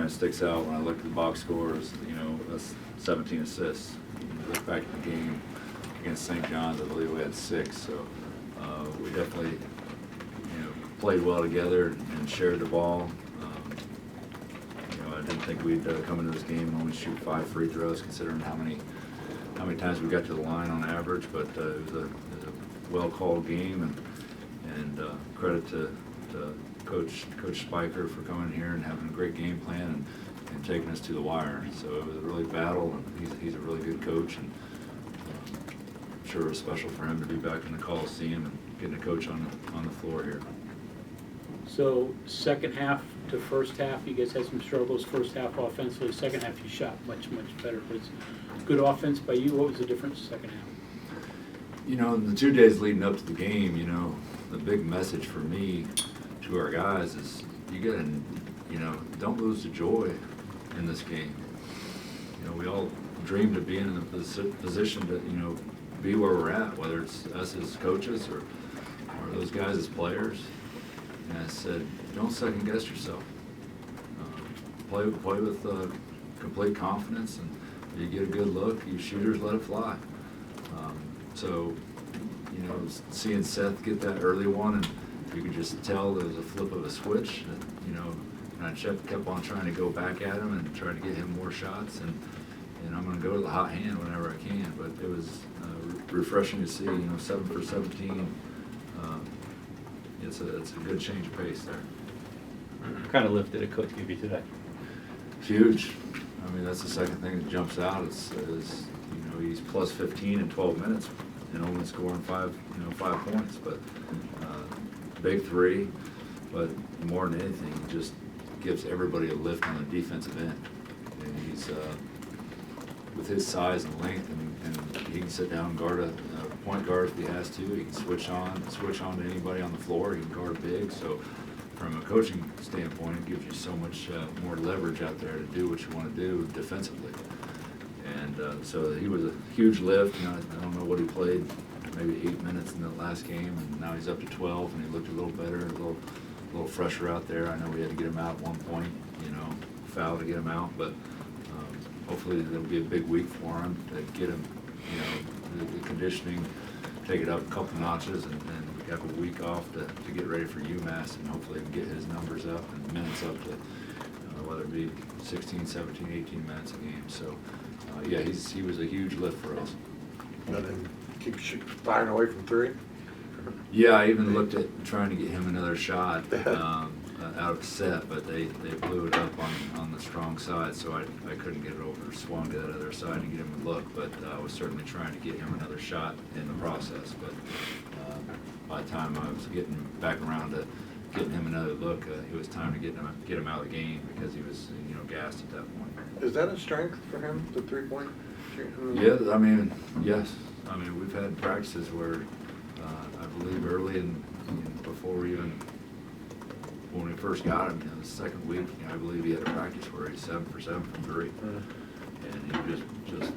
kind of sticks out when I look at the box scores. That's 17 assists. Look back at the game against St. John's, I believe we had 6. So we definitely, played well together and shared the ball. I didn't think we'd come into this game and only shoot 5 free throws, considering how many times we got to the line on average. But it was a well-called game, and credit to Coach Spiker for coming here and having a great game plan and taking us to the wire. So it was a really battle, and he's a really good coach, and I'm sure it was special for him to be back in the Coliseum and getting a coach on the floor here. So second half to first half, you guys had some struggles. First half offensively, second half you shot much better. But it's good offense by you. What was the difference second half? The 2 days leading up to the game, the big message for me to our guys is you gotta, don't lose the joy in this game. We all dreamed of being in a position to, be where we're at, whether it's us as coaches or those guys as players. And I said, don't second guess yourself. Play with complete confidence, and you get a good look, you shooters let it fly. So, seeing Seth get that early one, and you could just tell there was a flip of a switch, and I kept on trying to go back at him and try to get him more shots, and I'm going to go to the hot hand whenever I can. But it was refreshing to see, 7 for 17. It's a good change of pace there. What kind of lift did a coach give you today? Huge. I mean, that's the second thing that jumps out is he's plus 15 in 12 minutes and only scoring 5 points. But big 3. But more than anything, he just gives everybody a lift on the defensive end. And he's with his size and length, and he can sit down and guard a point guard if he has to. He can switch on to anybody on the floor. He can guard big. So from a coaching standpoint, it gives you so much more leverage out there to do what you want to do defensively. And so he was a huge lift. I don't know what he played, maybe 8 minutes in the last game, and now he's up to 12, and he looked a little better, a little fresher out there. I know we had to get him out at one point, foul to get him out, but hopefully it'll be a big week for him to get him, the conditioning, take it up a couple notches, and have a week off to get ready for UMass, and hopefully get his numbers up and minutes up to whether it be 16, 17, 18 minutes a game. So yeah, he was a huge lift for us. And then keep firing away from 3? Yeah, I even looked at trying to get him another shot out of set, but they blew it up on the strong side, so I couldn't get it over, swung to that other side to get him a look, but I was certainly trying to get him another shot in the process. But by the time I was getting back around to getting him another look, it was time to get him out of the game because he was gassed at that point. Is that a strength for him, the 3-point? Yeah, I mean, yes. I mean, we've had practices where I believe early before even when we first got him, the second week, I believe he had a practice where he's 7 for 7 from 3, and he just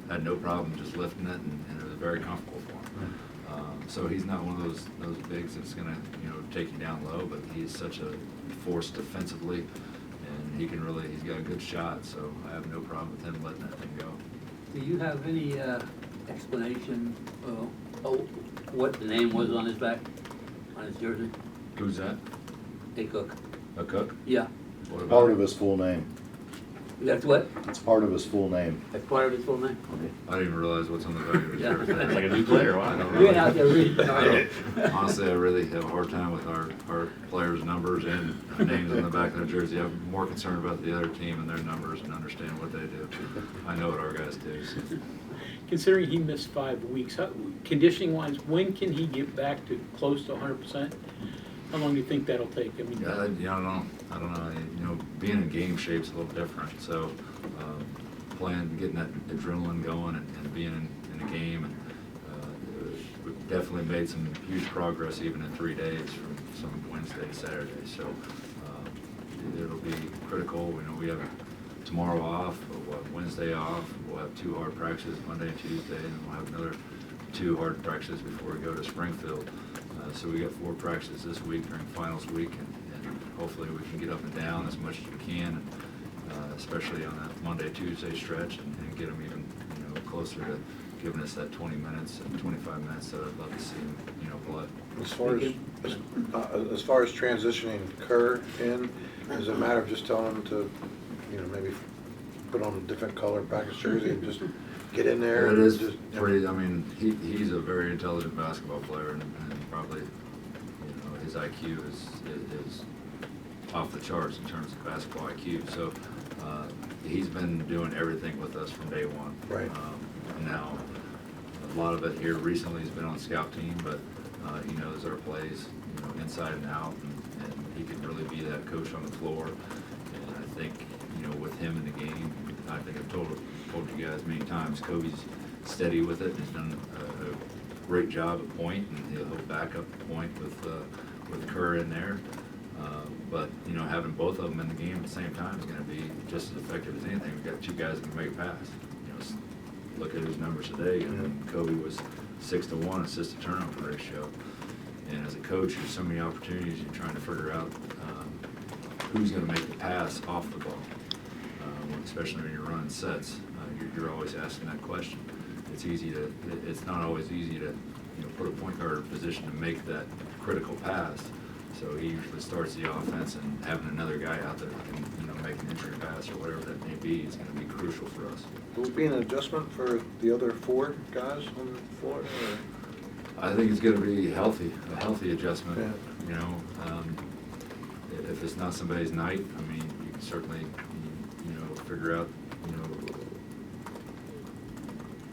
had no problem just lifting it, and it was very comfortable for him. So he's not one of those bigs that's going to take you down low, but he's such a force defensively, and he's got a good shot. So I have no problem with him letting that thing go. Do you have any explanation what the name was on his back, on his jersey? Who's that? A Cook. A Cook? Yeah. What about Part of his full name. That's what? It's part of his full name. That's part of his full name? I didn't even realize what's on the back of his Yeah. jersey. It's like a new player. I don't You went out there reading. Honestly, I really have a hard time with our players' numbers and names on the back of their jersey. I'm more concerned about the other team and their numbers and understand what they do. I know what our guys do. So. Considering he missed 5 weeks, conditioning-wise, when can he get back to close to 100%? How long do you think that'll take? I mean, I don't know. Being in game shape's a little different. So, getting that adrenaline going and being in a game, and we've definitely made some huge progress even in 3 days from some Wednesday to Saturday. So, it'll be critical. We have tomorrow off, we'll have Wednesday off. We'll have 2 hard practices Monday and Tuesday, and we'll have another 2 hard practices before we go to Springfield. So we got 4 practices this week during finals week, and hopefully we can get up and down as much as we can, especially on that Monday, Tuesday stretch, and get them even, closer to giving us that 20 minutes and 25 minutes that I'd love to see them, play. As far as transitioning Kerr in, is it a matter of just telling him to, maybe put on a different color practice jersey and just get in there? It is just, pretty, he's a very intelligent basketball player, and probably, his IQ is off the charts in terms of basketball IQ. So he's been doing everything with us from day one. Right. Now, a lot of it here recently has been on scout team, but he knows our plays, inside and out, and he can really be that coach on the floor. And I think, with him in the game, I think I've told you guys many times, Kobe's steady with it. He's done a great job at point, and he'll back up the point with Kerr in there. But having both of them in the game at the same time is going to be just as effective as anything. We've got two guys that can make a pass. Look at his numbers today. Kobe was 6-to-1 assist to turnover ratio. And as a coach, there's so many opportunities. You're trying to figure out who's going to make the pass off the ball, especially when you're running sets. You're always asking that question. It's not always easy to put a point guard in a position to make that critical pass. So he usually starts the offense, and having another guy out there that can make an entry pass or whatever that may be is going to be crucial for us. Will it be an adjustment for the other 4 guys on the floor? Or? I think it's going to be a healthy adjustment. Yeah. If it's not somebody's night, you can certainly, figure out,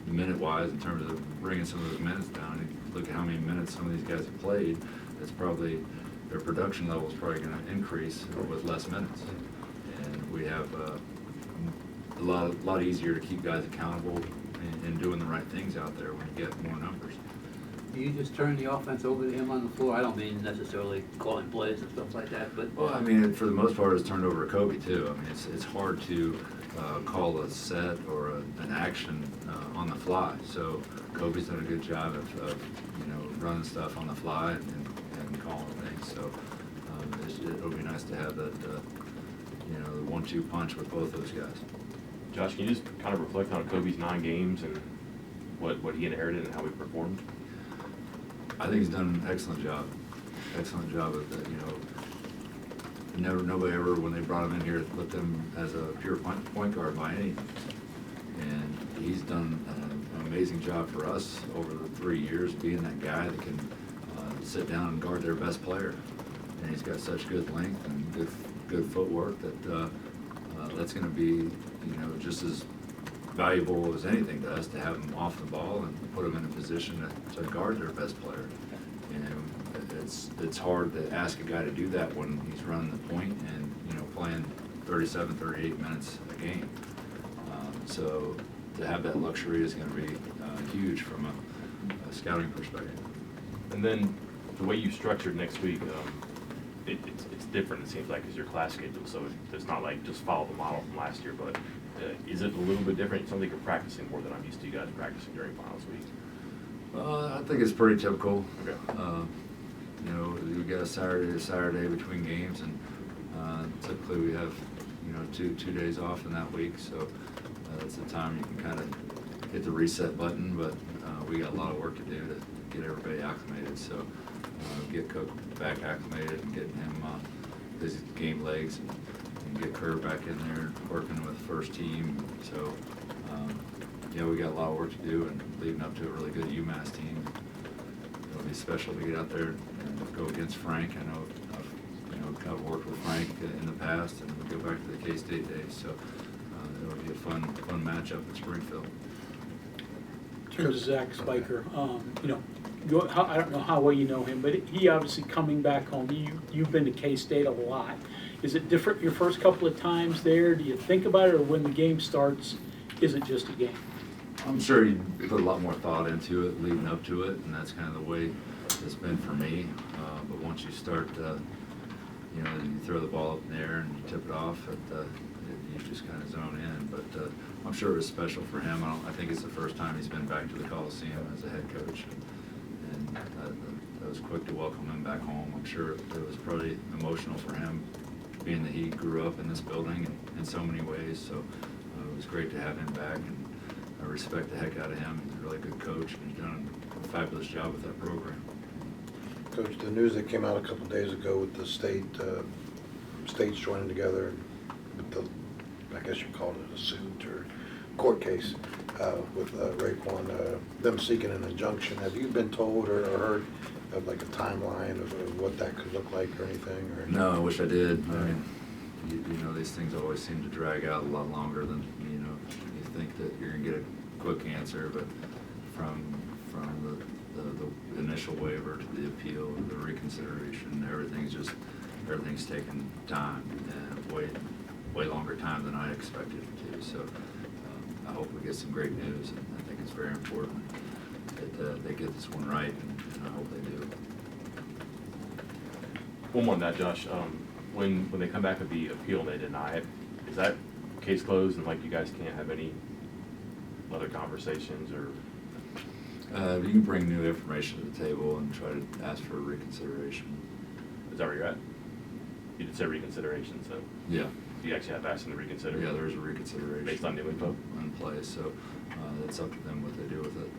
minute-wise in terms of bringing some of those minutes down. And look at how many minutes some of these guys have played. It's probably, their production level is probably going to increase with less minutes. And we have a lot easier to keep guys accountable and doing the right things out there when you get more numbers. Do you just turn the offense over to him on the floor? I don't mean necessarily calling plays and stuff like that, but. Well, for the most part, it's turned over to Kobe too. It's hard to call a set or an action on the fly. So Kobe's done a good job of running stuff on the fly and calling things. So it'll be nice to have that the 1-2 punch with both those guys. Josh, can you just kind of reflect on Kobe's 9 games and what he inherited and how he performed? I think he's done an excellent job. Excellent job of that. Nobody ever, when they brought him in here, looked at him as a pure point guard by any means. And he's done an amazing job for us over the 3 years, being that guy that can sit down and guard their best player. And he's got such good length and good footwork that that's going to be, just as valuable as anything to us to have them off the ball and put them in a position to guard their best player. It's hard to ask a guy to do that when he's running the point and playing 37, 38 minutes a game. So to have that luxury is going to be huge from a scouting perspective. And then the way you structured next week, it's different, it seems like, because your class schedule. So it's not like just follow the model from last year, but is it a little bit different? Something you're practicing more than I'm used to you guys practicing during finals week? I think it's pretty typical. Okay. We got a Saturday between games, and typically we have two days off in that week. So that's the time you can kind of hit the reset button. But we got a lot of work to do to get everybody acclimated. So get Cook back acclimated and getting him his game legs and get Kerr back in there working with first team. So we got a lot of work to do and leading up to a really good UMass team. It'll be special to get out there and go against Frank. I know I've worked with Frank in the past, and we go back to the K-State days. So it'll be a fun matchup at Springfield. In terms of Zach Spiker, I don't know how well you know him, but he obviously coming back home. You've been to K-State a lot. Is it different your first couple of times there? Do you think about it, or when the game starts, is it just a game? I'm sure he put a lot more thought into it leading up to it, and that's kind of the way it's been for me. But once you start, you throw the ball up in the air and you tip it off, you just kind of zone in. But I'm sure it was special for him. I think it's the first time he's been back to the Coliseum as a head coach, and I was quick to welcome him back home. I'm sure it was probably emotional for him being that he grew up in this building in so many ways, so it was great to have him back, and I respect the heck out of him. He's a really good coach, and he's done a fabulous job with that program. Coach, the news that came out a couple days ago with the states joining together with the, I guess you called it a suit or court case with Raekwon, them seeking an injunction. Have you been told or heard of like a timeline of what that could look like or anything? Or? No, I wish I did. I mean, you know, these things always seem to drag out a lot longer than, you know, you think that you're gonna get a quick answer, but from the initial waiver to the appeal, the reconsideration, everything's taken time, and way longer time than I expected it to. So I hope we get some great news, and I think it's very important that they get this one right, and I hope they do. One more on that, Josh. When they come back with the appeal and they deny it, is that case closed and like you guys can't have any other conversations or? You can bring new information to the table and try to ask for reconsideration. Is that where you're at? You did say reconsideration, so Yeah. you actually have asked them to reconsider? Yeah, there's a reconsideration. Based on new info? In place, so it's up to them what they do with it.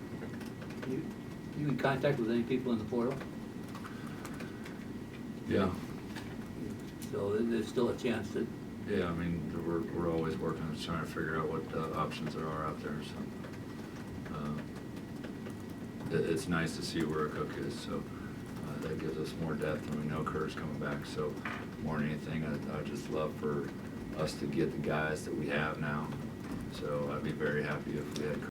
You in contact with any people in the portal? Yeah, So there's still a chance that, yeah, I mean, we're always working on trying to figure out what options there are out there, so. It's nice to see where a Cook is, so that gives us more depth, and we know Kerr's coming back, so more than anything, I'd just love for us to get the guys that we have now. So I'd be very happy if we had